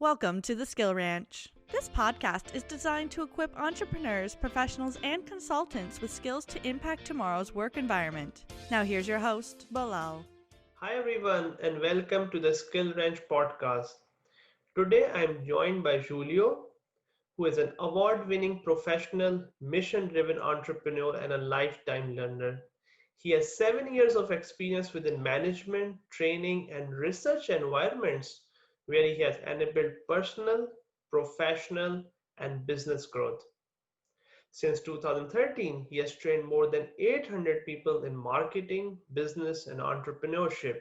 Welcome to the Skill Ranch. This podcast is designed to equip entrepreneurs, professionals, and consultants with skills to impact tomorrow's work environment. Now here's your host, Bilal. Hi everyone and welcome to the SkillRanch Podcast. Today I am joined by Julio, who is an award-winning professional, mission-driven entrepreneur and a lifetime learner. He has 7 years of experience within management, training, and research environments where he has enabled personal, professional, and business growth. Since 2013, he has trained more than 800 people in marketing, business, and entrepreneurship.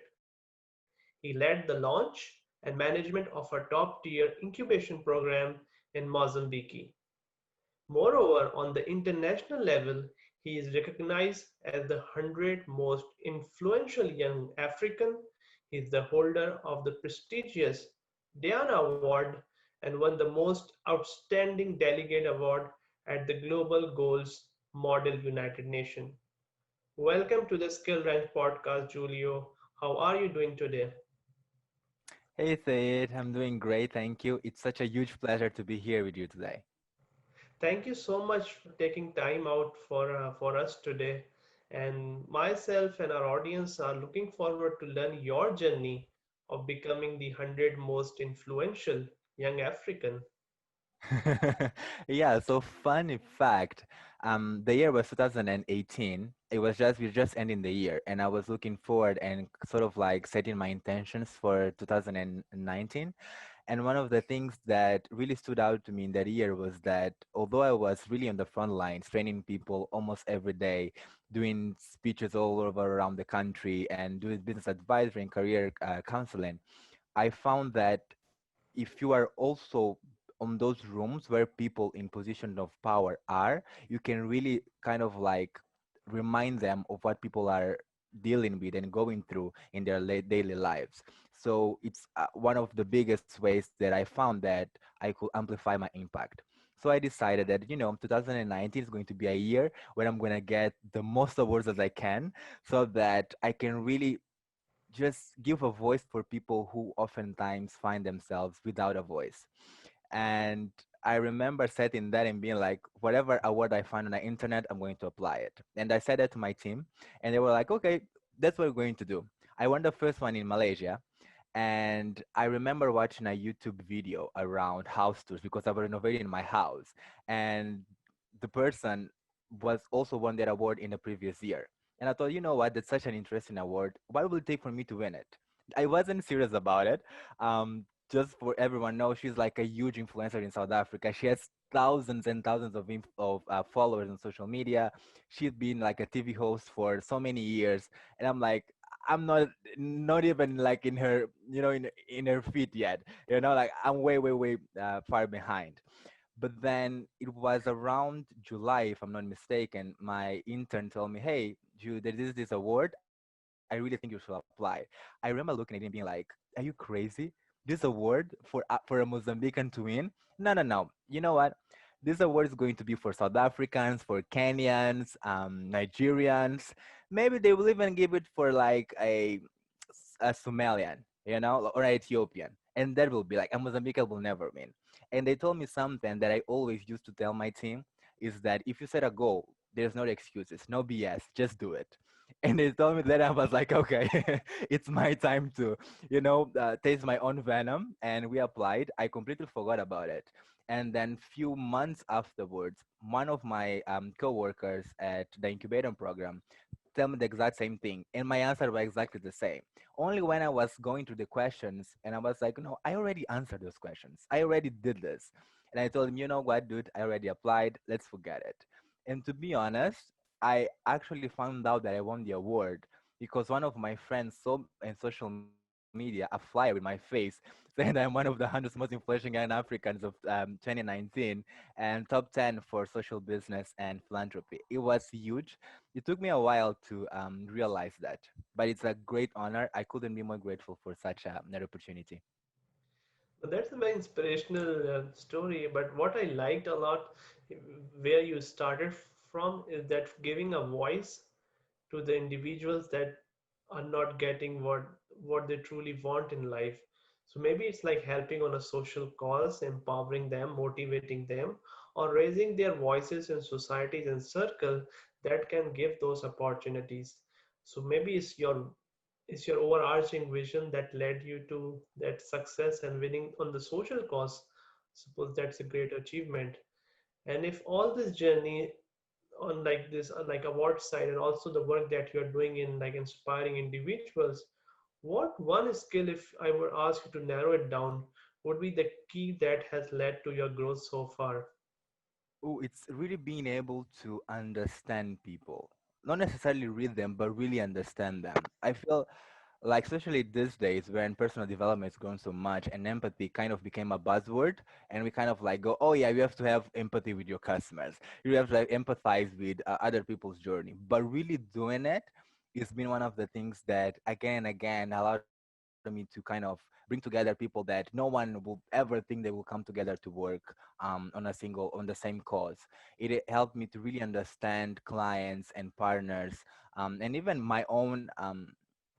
He led the launch and management of a top-tier incubation program in Mozambique. Moreover, on the international level, he is recognized as the 100 most influential young African. He is the holder of the prestigious Diana Award and won the most outstanding delegate award at the Global Goals Model United Nations. Welcome to the Skill Ranch podcast, Julio. How are you doing today? Hey Sayed, I'm doing great, thank you. It's such a huge pleasure to be here with you today. Thank you so much for taking time out for us today. And myself and our audience are looking forward to learn your journey of becoming the 100 most influential young African. Yeah, so funny fact, the year was 2018. It was just we're just ending the year, and I was looking forward and sort of like setting my intentions for 2019. And one of the things that really stood out to me in that year was that although I was really on the front lines, training people almost every day, doing speeches all over around the country, and doing business advisory and career counseling, I found that if you are also on those rooms where people in position of power are, you can really kind of like remind them of what people are dealing with and going through in their daily lives. So it's one of the biggest ways that I found that I could amplify my impact. So I decided that, 2019 is going to be a year where I'm going to get the most awards as I can so that I can really just give a voice for people who oftentimes find themselves without a voice. And I remember setting that and being like, whatever award I find on the internet, I'm going to apply it. And I said that to my team, and they were like, okay, that's what we're going to do. I won the first one in Malaysia. And I remember watching a YouTube video around house tours because I was renovating my house. And the person was also won that award in the previous year. And I thought, you know what, that's such an interesting award. What will it take for me to win it? I wasn't serious about it. Just for everyone know, she's like a huge influencer in South Africa. She has thousands and thousands of followers on social media. She's been like a TV host for so many years, and I'm like, I'm not even like in her, in her feet yet. Like I'm way far behind. But then it was around July, if I'm not mistaken, my intern told me, hey, Jude, there is this award. I really think you should apply. I remember looking at it and being like, are you crazy? This award for a Mozambican to win? No, no, no. You know what? This award is going to be for South Africans, for Kenyans, Nigerians. Maybe they will even give it for like a Somalian, or an Ethiopian. And that will be like a Mozambican will never win. And they told me something that I always used to tell my team is that if you set a goal, there's no excuses, no BS, just do it. And they told me that I was like, okay, it's my time to, taste my own venom. And we applied. I completely forgot about it. And then few months afterwards, one of my coworkers at the incubator program tell me the exact same thing. And my answer was exactly the same. Only when I was going through the questions and I was like, no, I already answered those questions. I already did this. And I told him, you know what, dude, I already applied. Let's forget it. And to be honest, I actually found out that I won the award because one of my friends saw in social media a flyer with my face saying that I'm one of the 100 most influential young Africans of 2019 and top 10 for social business and philanthropy. It was huge. It took me a while to realize that, but it's a great honor. I couldn't be more grateful for such an opportunity. But that's a very inspirational story. But what I liked a lot, where you started from, is that giving a voice to the individuals that are not getting what they truly want in life. So maybe it's like helping on a social cause, empowering them, motivating them, or raising their voices in societies and circle that can give those opportunities. So maybe it's your overarching vision that led you to that success and winning on the social cause. Suppose that's a great achievement. And if all this journey on like this like award side and also the work that you're doing in like inspiring individuals, what one skill, if I were asked you to narrow it down, would be the key that has led to your growth so far? Oh, it's really being able to understand people. Not necessarily read them, but really understand them. I feel like, especially these days when personal development is growing so much and empathy kind of became a buzzword, and we kind of like go, oh yeah, you have to have empathy with your customers. You have to like, empathize with other people's journey. But really doing it has been one of the things that again and again allowed me to kind of bring together people that no one will ever think they will come together to work on the same cause. It helped me to really understand clients and partners, and even my own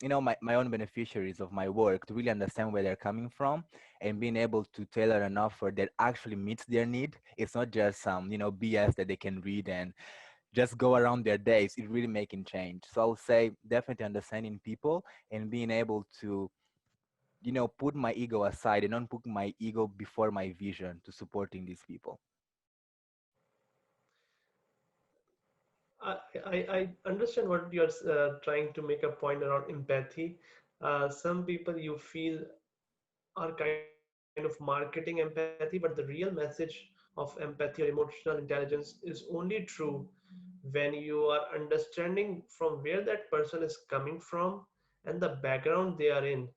my own beneficiaries of my work, to really understand where they're coming from and being able to tailor an offer that actually meets their need. It's not just some BS that they can read and just go around their days. It's really making change. So I'll say definitely understanding people and being able to put my ego aside and not put my ego before my vision to supporting these people. I understand what you're trying to make a point around empathy. Some people you feel are kind of marketing empathy, but the real message of empathy or emotional intelligence is only true when you are understanding from where that person is coming from and the background they are in.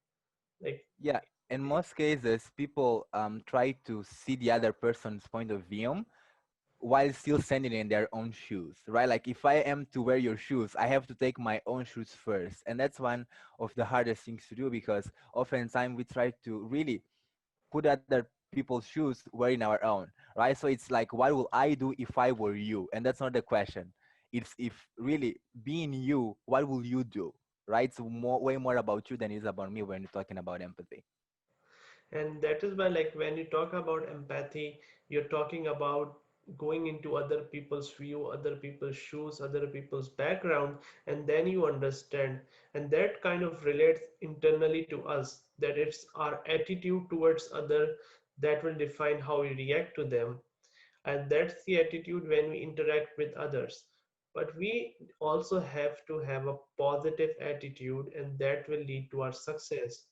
Like, Yeah, in most cases, people try to see the other person's point of view while still standing in their own shoes, right? Like if I am to wear your shoes, I have to take my own shoes first. And that's one of the hardest things to do, because oftentimes we try to really put other people's shoes wearing our own, right? So it's like, what will I do if I were you? And that's not the question. It's if really being you, what will you do? Right? So way more about you than it is about me when you're talking about empathy. and that is why, like, when you talk about empathy, you're talking about going into other people's view, other people's shoes, other people's background, and then you understand. And that kind of relates internally to us, that it's our attitude towards other that will define how we react to them. And that's the attitude when we interact with others. But we also have to have a positive attitude, and that will lead to our success.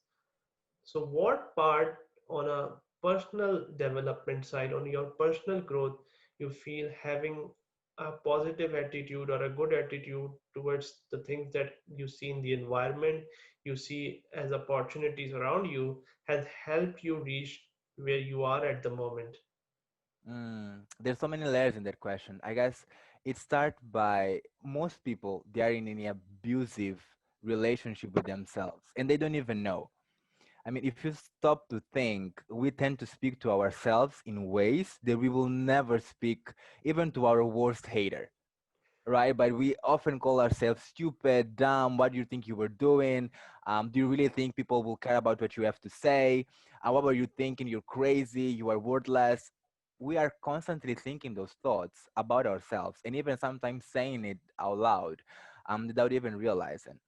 So, what part on a personal development side, on your personal growth, you feel having a positive attitude or a good attitude towards the things that you see in the environment, you see as opportunities around you, has helped you reach where you are at the moment? There's so many layers in that question. I guess it starts by most people, they are in an abusive relationship with themselves and they don't even know. I mean, if you stop to think, we tend to speak to ourselves in ways that we will never speak even to our worst hater, right? But we often call ourselves stupid, dumb. What do you think you were doing? Do you really think people will care about what you have to say? What were you thinking? You're crazy. You are worthless. We are constantly thinking those thoughts about ourselves and even sometimes saying it out loud, without even realizing.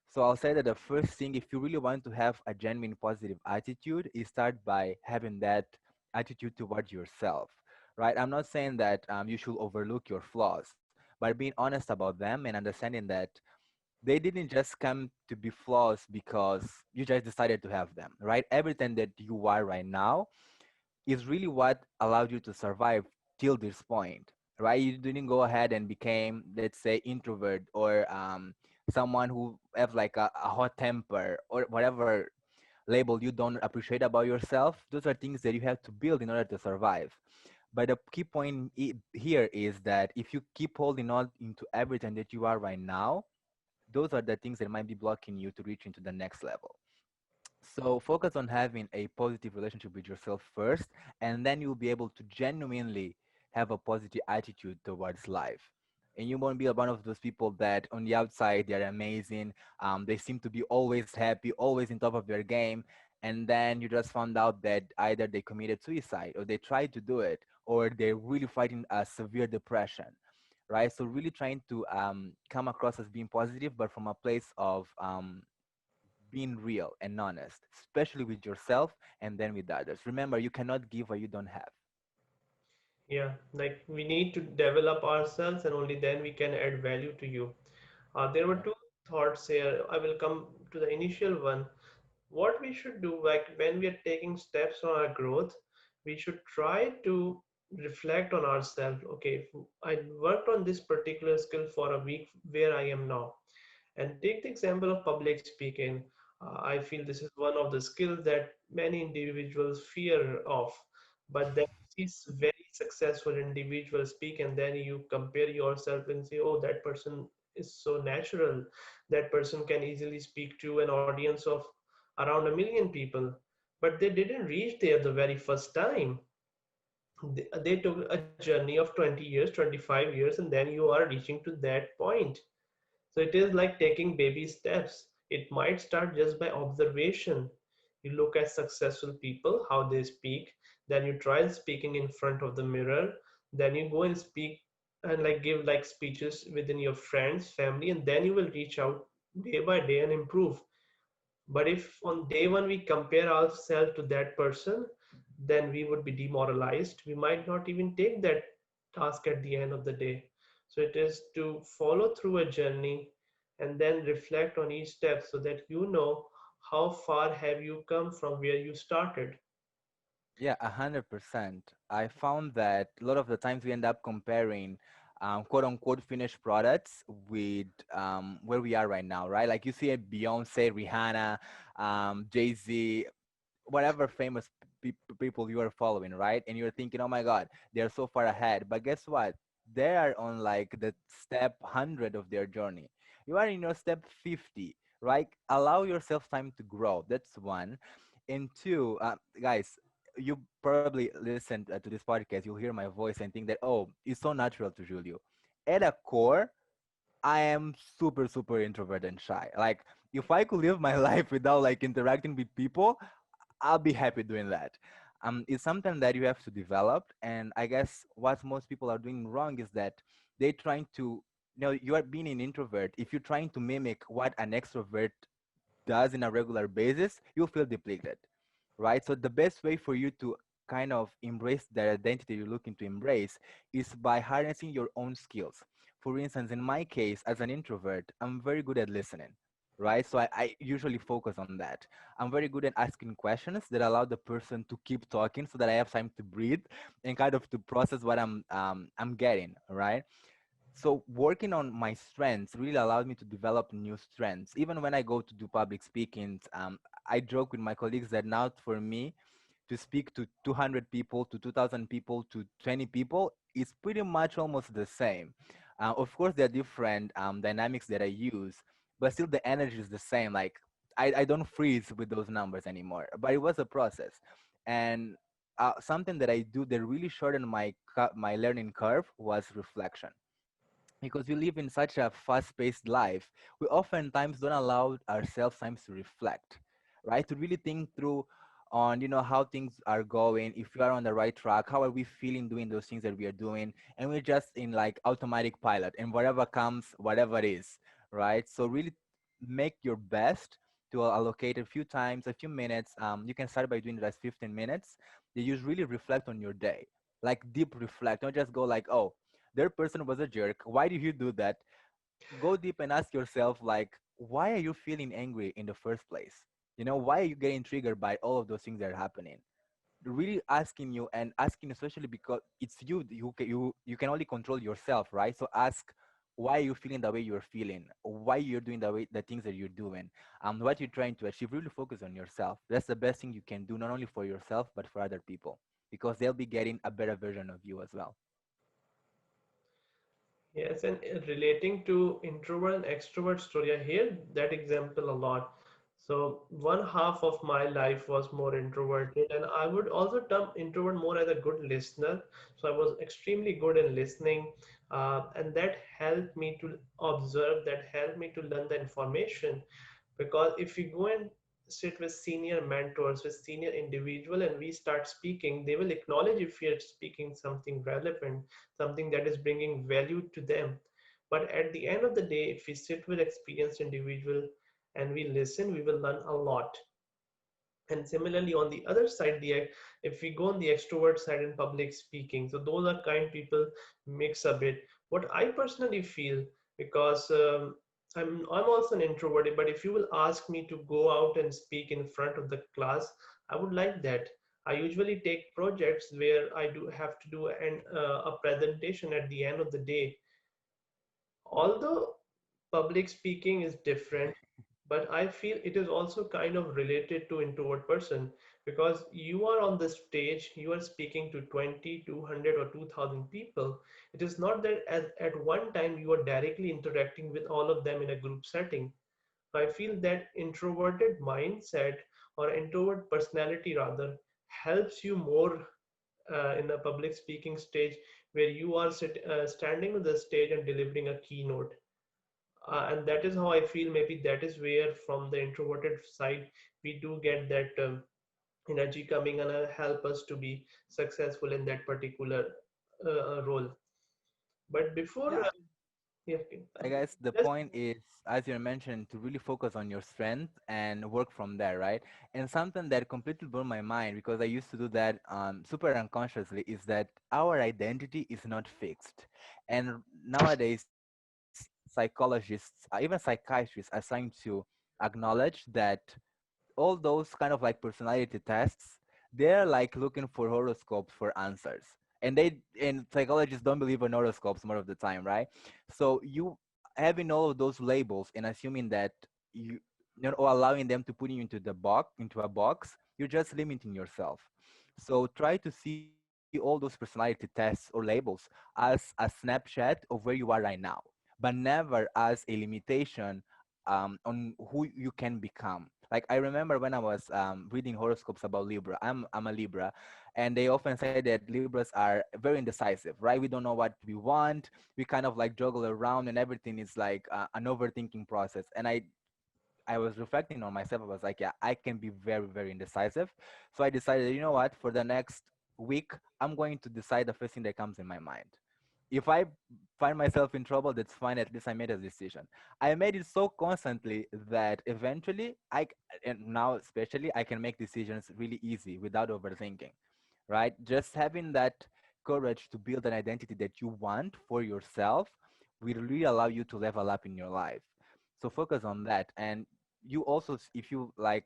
So I'll say that the first thing, if you really want to have a genuine positive attitude, is start by having that attitude towards yourself, right? I'm not saying that you should overlook your flaws, but being honest about them and understanding that they didn't just come to be flaws because you just decided to have them, right? Everything that you are right now is really what allowed you to survive till this point, right? You didn't go ahead and became, let's say, introvert or someone who have like a hot temper or whatever label you don't appreciate about yourself. Those are things that you have to build in order to survive. But the key point here is that if you keep holding on into everything that you are right now, those are the things that might be blocking you to reach into the next level. So focus on having a positive relationship with yourself first, and then you'll be able to genuinely have a positive attitude towards life. And you won't be one of those people that on the outside they're amazing. They seem to be always happy, always in top of their game, and then you just found out that either they committed suicide or they tried to do it or they're really fighting a severe depression, right? So really trying to come across as being positive, but from a place of being real and honest, especially with yourself and then with others. Remember, you cannot give what you don't have. Yeah, like we need to develop ourselves and only then we can add value to you. There were Yeah. two thoughts here. I will come to the initial one. What we should do, like when we are taking steps on our growth, we should try to reflect on ourselves. Okay, I worked on this particular skill for a week, where I am now. And take the example of public speaking. I feel this is one of the skills that many individuals fear of, but then you see very successful individuals speak, and then you compare yourself and say, "Oh, that person is so natural. That person can easily speak to an audience of around 1 million people." But they didn't reach there the very first time. They took a journey of 20 years, 25 years, and then you are reaching to that point. So it is like taking baby steps. It might start just by observation. You look at successful people, how they speak, then you try speaking in front of the mirror, then you go and speak and like give like speeches within your friends, family, and then you will reach out day by day and improve. But if on day one we compare ourselves to that person, then we would be demoralized. We might not even take that task at the end of the day. So it is to follow through a journey and then reflect on each step so that you know how far have you come from where you started. Yeah, 100%. I found that a lot of the times we end up comparing quote unquote finished products with where we are right now, right? Like you see a Beyonce, Rihanna, Jay-Z, whatever famous people you are following, right? And you're thinking, oh my God, they're so far ahead. But guess what? They are on like the step 100 of their journey. You are in your step 50, right? Allow yourself time to grow. That's one. And two, guys, you probably listen to this podcast, you'll hear my voice and think that, oh, it's so natural to Julio. At a core, I am super, super introvert and shy. Like, if I could live my life without like interacting with people, I'll be happy doing that. It's something that you have to develop, and I guess what most people are doing wrong is that they're trying to, you are being an introvert. If you're trying to mimic what an extrovert does in a regular basis, you'll feel depleted, right? So the best way for you to kind of embrace the identity you're looking to embrace is by harnessing your own skills. For instance, in my case, as an introvert, I'm very good at listening, right? So I usually focus on that. I'm very good at asking questions that allow the person to keep talking so that I have time to breathe and kind of to process what I'm getting, right? So working on my strengths really allowed me to develop new strengths. Even when I go to do public speaking, I joke with my colleagues that now for me to speak to 200 people, to 2,000 people, to 20 people is pretty much almost the same. Of course, there are different dynamics that I use, but still the energy is the same. Like I don't freeze with those numbers anymore. But it was a process, and something that I do that really shortened my learning curve was reflection, because we live in such a fast-paced life. We oftentimes don't allow ourselves times to reflect, right? To really think through on how things are going, if we are on the right track, how are we feeling doing those things that we are doing, and we're just in like automatic pilot, and whatever comes, whatever it is, right? So really make your best to allocate a few times, a few minutes. You can start by doing just 15 minutes. You just really reflect on your day, like deep reflect. Don't just go like, oh, their person was a jerk. Why did you do that? Go deep and ask yourself, like, why are you feeling angry in the first place? Why are you getting triggered by all of those things that are happening? Really asking you, and asking especially because it's you can only control yourself, right? So ask, why are you feeling the way you're feeling? Why you're doing the things that you're doing? What you're trying to achieve. Really focus on yourself. That's the best thing you can do, not only for yourself but for other people, because they'll be getting a better version of you as well. Yes, and relating to introvert and extrovert story, I hear that example a lot. So one half of my life was more introverted, and I would also term introvert more as a good listener. So I was extremely good in listening, and that helped me to observe, that helped me to learn the information. Because if you go and sit with senior mentors, with senior individual, and we start speaking, they will acknowledge if we are speaking something relevant, something that is bringing value to them. But at the end of the day, if we sit with experienced individual and we listen, we will learn a lot. And similarly, on the other side, if we go on the extrovert side in public speaking, so those are kind people mix a bit. What I personally feel, because I'm also an introvert, but if you will ask me to go out and speak in front of the class, I would like that. I usually take projects where I do have to do a presentation at the end of the day. Although public speaking is different, but I feel it is also kind of related to introvert person, because you are on the stage, you are speaking to 20, 200, or 2000 people. It is not that at one time you are directly interacting with all of them in a group setting. So I feel that introverted mindset, or introvert personality rather, helps you more in a public speaking stage, where you are standing on the stage and delivering a keynote. And that is how I feel, maybe that is where from the introverted side we do get that energy coming and help us to be successful in that particular role. But before Yeah. yeah, okay. I guess the Just point is, as you mentioned, to really focus on your strength and work from there, right? And something that completely blew my mind, because I used to do that super unconsciously, is that our identity is not fixed. And nowadays, psychologists, even psychiatrists, are trying to acknowledge that all those kind of like personality tests, they're like looking for horoscopes for answers. And psychologists don't believe in horoscopes more of the time, right? So you having all of those labels and assuming that you or allowing them to put you into a box, you're just limiting yourself. So try to see all those personality tests or labels as a snapshot of where you are right now, but never as a limitation on who you can become. Like I remember when I was reading horoscopes about Libra. I'm a Libra, and they often say that Libras are very indecisive, right? We don't know what we want. We kind of like juggle around, and everything is like an overthinking process. And I was reflecting on myself. I was like, yeah, I can be very, very indecisive. So I decided, you know what, for the next week, I'm going to decide the first thing that comes in my mind. If I find myself in trouble, that's fine. At least I made a decision. I made it so constantly that eventually and now especially, I can make decisions really easy without overthinking, right? Just having that courage to build an identity that you want for yourself will really allow you to level up in your life. So focus on that. And you also, if you like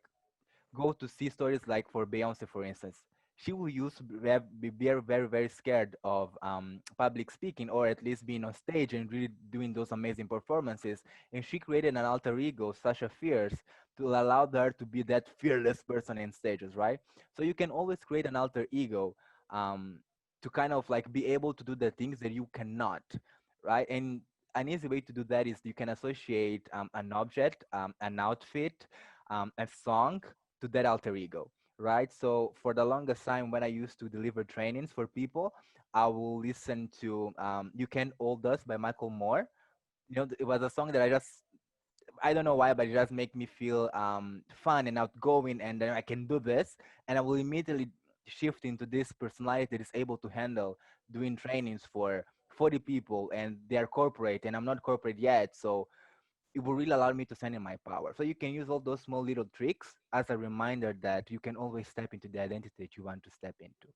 go to see stories like for Beyonce, for instance, she will use to be very, very, very scared of public speaking, or at least being on stage and really doing those amazing performances. And she created an alter ego, Sasha Fierce, to allow her to be that fearless person in stages, right? So you can always create an alter ego um, to kind of like be able to do the things that you cannot, right? And an easy way to do that is you can associate an object, an outfit, a song to that alter ego, right? So for the longest time, when I used to deliver trainings for people, I will listen to "You Can Hold Us" by Michael Moore. It was a song that I don't know why, but it just make me feel fun and outgoing, and then I can do this, and I will immediately shift into this personality that is able to handle doing trainings for 40 people, and they are corporate, and I'm not corporate yet, so it will really allow me to stand in my power. So you can use all those small little tricks as a reminder that you can always step into the identity that you want to step into.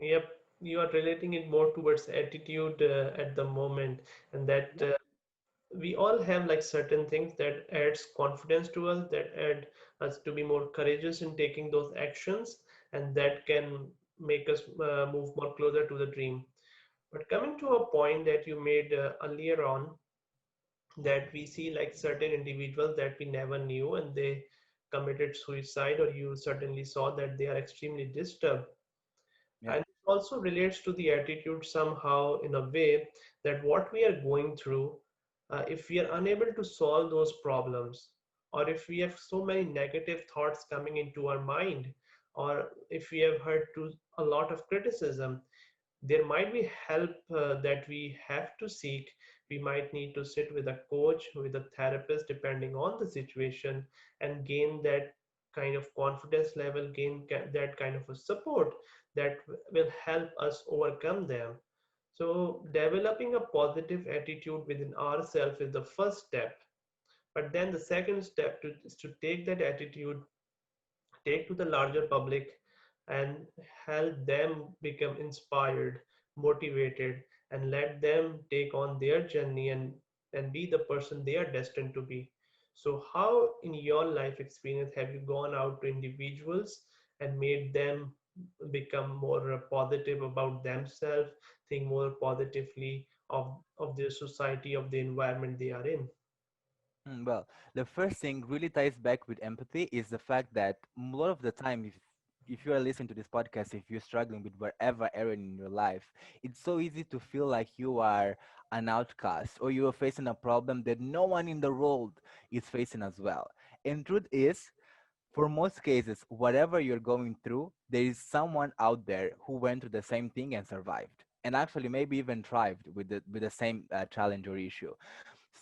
yep, you are relating it more towards attitude at the moment, and that Yep. we all have like certain things that adds confidence to us, that add us to be more courageous in taking those actions, and that can make us move more closer to the dream. But coming to a point that you made earlier on, that we see like certain individuals that we never knew and they committed suicide, or you certainly saw that they are extremely disturbed. Yep. And it also relates to the attitude somehow, in a way, that what we are going through, if we are unable to solve those problems, or if we have so many negative thoughts coming into our mind, or if we have heard to a lot of criticism, there might be help that we have to seek, We might need to sit with a coach, with a therapist, depending on the situation, and gain that kind of confidence level, gain that kind of a support that will help us overcome them. So, developing a positive attitude within ourselves is the first step. But then the second step is to take that attitude, take to the larger public, and help them become inspired, motivated, and let them take on their journey and be the person they are destined to be. So, how in your life experience have you gone out to individuals and made them become more positive about themselves, think more positively of their society, of the environment they are in? Well, the first thing really ties back with empathy is the fact that a lot of the time, if you are listening to this podcast, if you're struggling with whatever area in your life, it's so easy to feel like you are an outcast or you are facing a problem that no one in the world is facing as well. And truth is, for most cases, whatever you're going through, there is someone out there who went through the same thing and survived, and actually maybe even thrived with the same challenge or issue.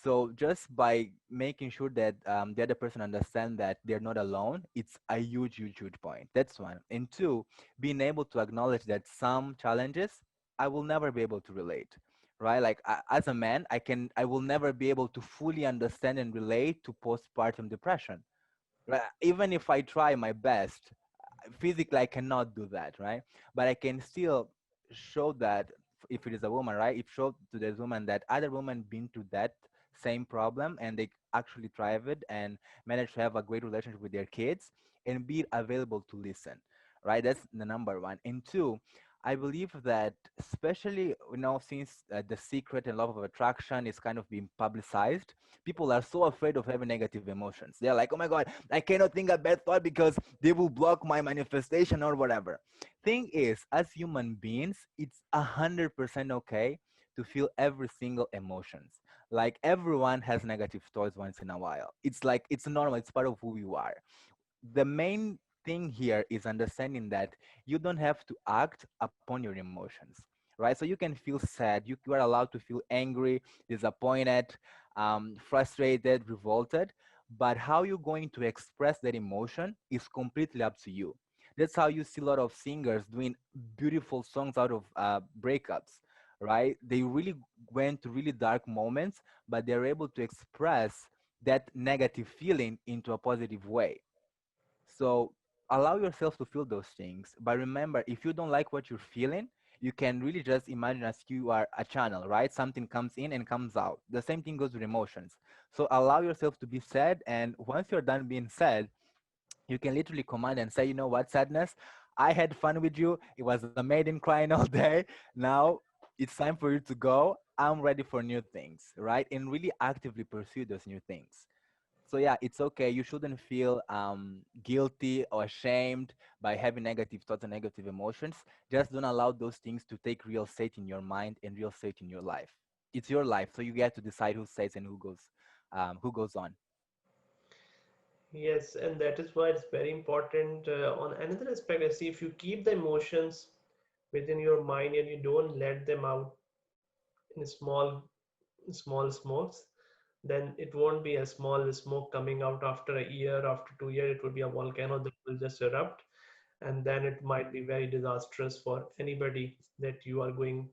So just by making sure that the other person understand that they're not alone, it's a huge, huge, huge point. That's one. And two, being able to acknowledge that some challenges I will never be able to relate, right? Like as a man, I will never be able to fully understand and relate to postpartum depression, right? Even if I try my best, physically I cannot do that, right? But I can still show that if it is a woman, right? If show to this woman that other women been through that same problem and they actually thrive it and manage to have a great relationship with their kids and be available to listen, right? That's the number one. And two, I believe that especially since the secret and love of attraction is kind of being publicized, people are so afraid of having negative emotions. They're like, oh my god, I cannot think a bad thought because they will block my manifestation or whatever. Thing is, as human beings, it's 100% okay to feel every single emotions. Like everyone has negative thoughts once in a while. It's like it's normal, it's part of who you are. The main thing here is understanding that you don't have to act upon your emotions, right? So you can feel sad, you are allowed to feel angry, disappointed, frustrated, revolted, but how you're going to express that emotion is completely up to you. That's how you see a lot of singers doing beautiful songs out of breakups, right? They really went to really dark moments, but they're able to express that negative feeling into a positive way. So allow yourself to feel those things. But remember, if you don't like what you're feeling, you can really just imagine as you are a channel, right? Something comes in and comes out. The same thing goes with emotions. So allow yourself to be sad. And once you're done being sad, you can literally command and say, you know what, sadness, I had fun with you. It was amazing crying all day. Now it's time for you to go. I'm ready for new things, right? And really actively pursue those new things. So yeah, it's okay. You shouldn't feel guilty or ashamed by having negative thoughts and negative emotions. Just don't allow those things to take real state in your mind and real state in your life. It's your life, so you get to decide who stays and who goes on. Yes, and that is why it's very important. On another aspect, I see if you keep the emotions within your mind and you don't let them out in small smokes, then it won't be a small smoke coming out after a year, after 2 years. It will be a volcano that will just erupt, and then it might be very disastrous for anybody that you are going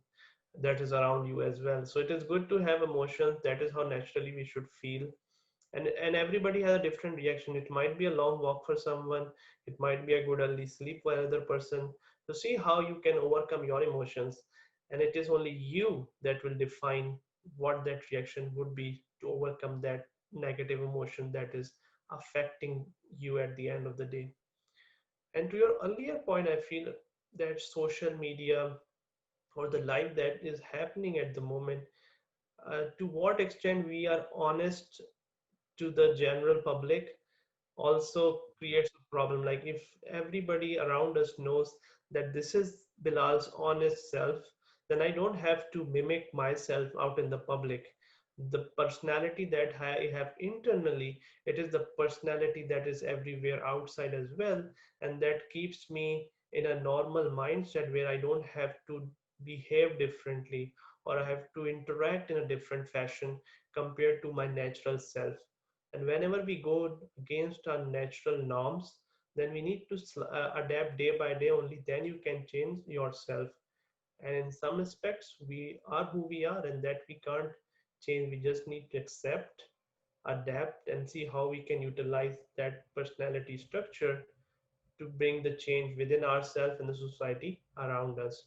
that is around you as well. So it is good to have emotions. That is how naturally we should feel, and everybody has a different reaction. It might be a long walk for someone, it might be a good early sleep for another person. So see how you can overcome your emotions, and it is only you that will define what that reaction would be to overcome that negative emotion that is affecting you at the end of the day. And to your earlier point, I feel that social media or the life that is happening at the moment, to what extent we are honest to the general public also creates a problem. Like if everybody around us knows that this is Bilal's honest self, then I don't have to mimic myself out in the public. The personality that I have internally, it is the personality that is everywhere outside as well, and that keeps me in a normal mindset where I don't have to behave differently, or I have to interact in a different fashion compared to my natural self. And whenever we go against our natural norms, then we need to adapt day by day. Only then you can change yourself. And in some aspects, we are who we are, and that we can't change. We just need to accept, adapt, and see how we can utilize that personality structure to bring the change within ourselves and the society around us.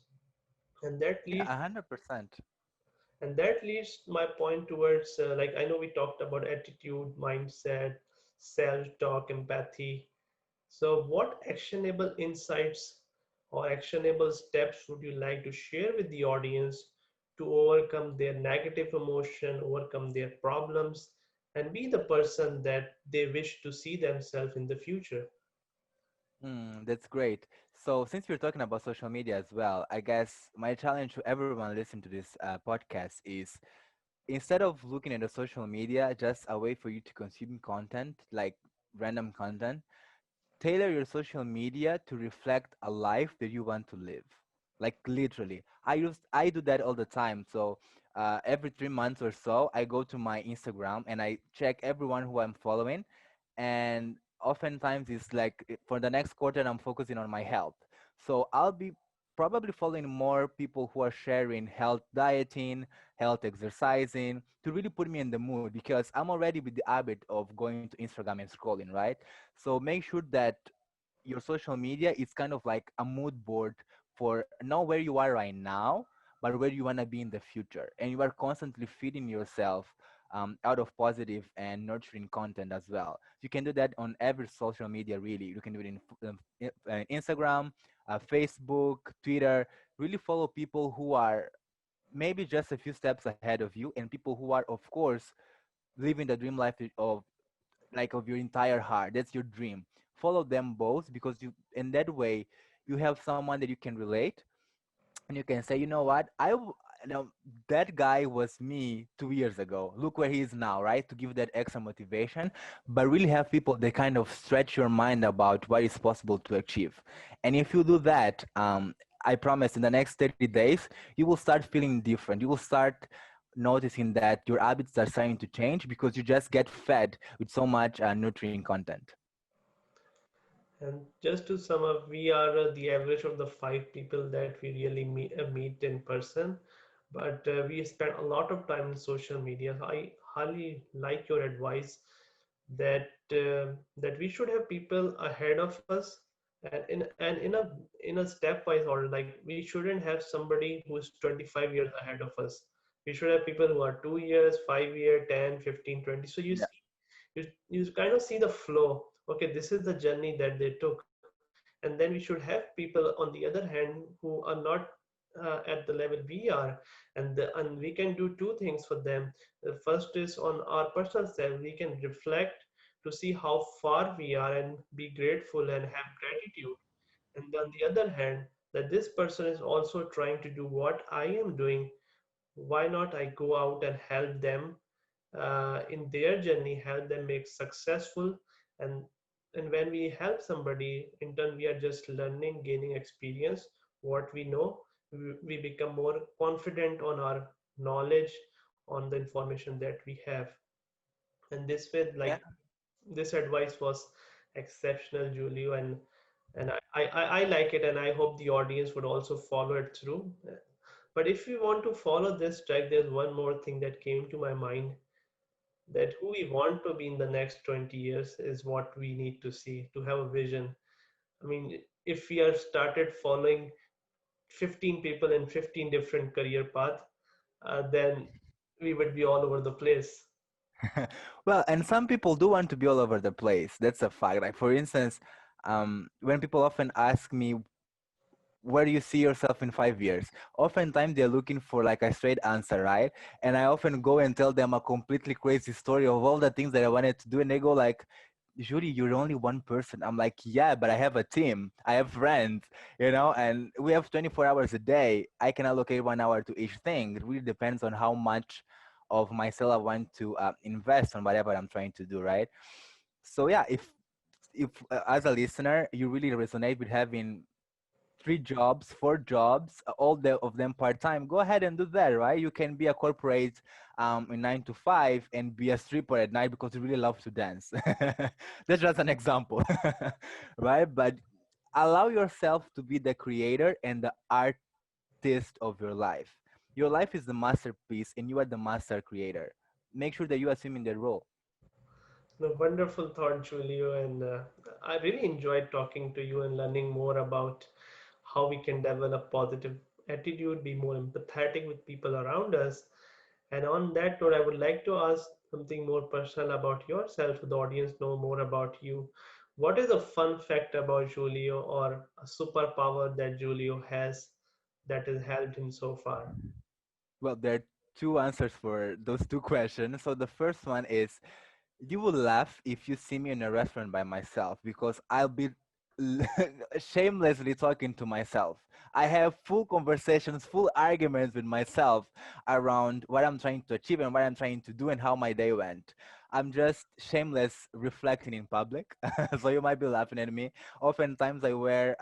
And that Yeah, leads 100%. my point towards like, I know we talked about attitude, mindset, self talk, empathy. So what actionable insights or actionable steps would you like to share with the audience to overcome their negative emotion, overcome their problems, and be the person that they wish to see themselves in the future? That's great. So, since we're talking about social media as well, I guess my challenge to everyone listening to this podcast is, instead of looking at the social media just a way for you to consume content, like random content, tailor your social media to reflect a life that you want to live. Like literally, I do that all the time. So every 3 months or so, I go to my Instagram and I check everyone who I'm following, and oftentimes it's like for the next quarter I'm focusing on my health. So I'll be probably following more people who are sharing health dieting, health exercising, to really put me in the mood, because I'm already with the habit of going to Instagram and scrolling, right? So make sure that your social media is kind of like a mood board for not where you are right now, but where you want to be in the future. And you are constantly feeding yourself out of positive and nurturing content as well. You can do that on every social media, really. You can do it in Instagram, Facebook, Twitter. Really follow people who are maybe just a few steps ahead of you, and people who are, of course, living the dream life of like of your entire heart. That's your dream. Follow them both, because you, in that way, you have someone that you can relate, and you can say, you know what, you know, that guy was me 2 years ago. Look where he is now, right? To give that extra motivation, but really have people that kind of stretch your mind about what is possible to achieve. And if you do that, I promise in the next 30 days, you will start feeling different. You will start noticing that your habits are starting to change because you just get fed with so much nurturing content. And just to sum up, we are the average of the five people that we really meet in person, but we spend a lot of time in social media. I highly like your advice that that we should have people ahead of us, and in a stepwise order. Like, we shouldn't have somebody who is 25 years ahead of us. We should have people who are 2 years, 5 year, 10, 15, 20. So Yeah. you kind of see the flow. Okay, this is the journey that they took. And then we should have people on the other hand who are not at the level we are, and we can do two things for them. The first is, on our personal self, we can reflect to see how far we are and be grateful and have gratitude. And on the other hand, that this person is also trying to do what I am doing. Why not I go out and help them in their journey, help them make successful. And and when we help somebody, in turn we are just learning, gaining experience, what we know. We become more confident on our knowledge, on the information that we have. And this way, Yeah. like, this advice was exceptional, Julio, and I like it, and I hope the audience would also follow it through. But if we want to follow this track, there's one more thing that came to my mind, that who we want to be in the next 20 years is what we need to see to have a vision. I mean, if we have started following 15 people in 15 different career paths, then we would be all over the place. Well, and some people do want to be all over the place. That's a fact. Like for instance, when people often ask me, where do you see yourself in 5 years? Oftentimes they're looking for like a straight answer, right? And I often go and tell them a completely crazy story of all the things that I wanted to do, and they go like, Judy, you're only one person. I'm like, yeah, but I have a team. I have friends, and we have 24 hours a day. I can allocate 1 hour to each thing. It really depends on how much of myself I want to invest on whatever I'm trying to do, right? So yeah, if as a listener you really resonate with having three jobs, four jobs, of them part time, go ahead and do that, right? You can be a corporate in 9 to 5 and be a stripper at night because you really love to dance. That's just an example, right? But allow yourself to be the creator and the artist of your life. Your life is the masterpiece, and you are the master creator. Make sure that you assume in that role. No, wonderful thought, Julio. And I really enjoyed talking to you and learning more about how we can develop positive attitude, be more empathetic with people around us. And on that note, I would like to ask something more personal about yourself, so the audience know more about you. What is a fun fact about Julio or a superpower that Julio has that has helped him so far? Well, there are two answers for those two questions. So the first one is, you will laugh if you see me in a restaurant by myself because I'll be shamelessly talking to myself. I have full conversations, full arguments with myself around what I'm trying to achieve and what I'm trying to do and how my day went. I'm just shameless reflecting in public. So you might be laughing at me. Oftentimes I wear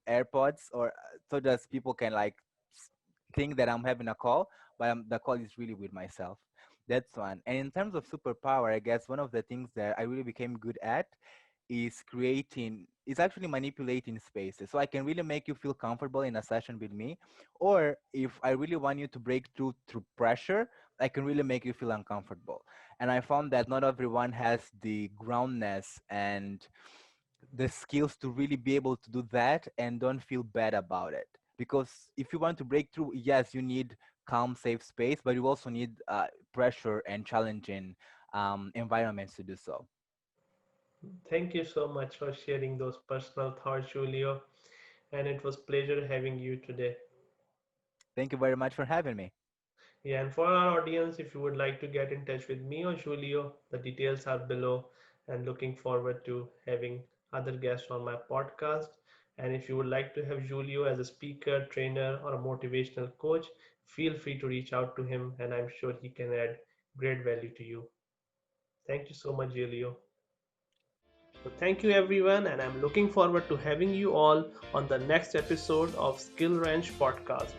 AirPods or so just people can like think that I'm having a call, but the call is really with myself. That's one. And in terms of superpower, I guess one of the things that I really became good at is actually manipulating spaces. So I can really make you feel comfortable in a session with me. Or if I really want you to break through pressure, I can really make you feel uncomfortable. And I found that not everyone has the groundness and the skills to really be able to do that and don't feel bad about it. Because if you want to break through, yes, you need calm, safe space, but you also need pressure and challenging environments to do so. Thank you so much for sharing those personal thoughts, Julio. And it was pleasure having you today. Thank you very much for having me. Yeah, and for our audience, if you would like to get in touch with me or Julio, the details are below. And looking forward to having other guests on my podcast. And if you would like to have Julio as a speaker, trainer, or a motivational coach, feel free to reach out to him, and I'm sure he can add great value to you. Thank you so much, Julio. So, thank you everyone, and I'm looking forward to having you all on the next episode of Skill Ranch Podcast.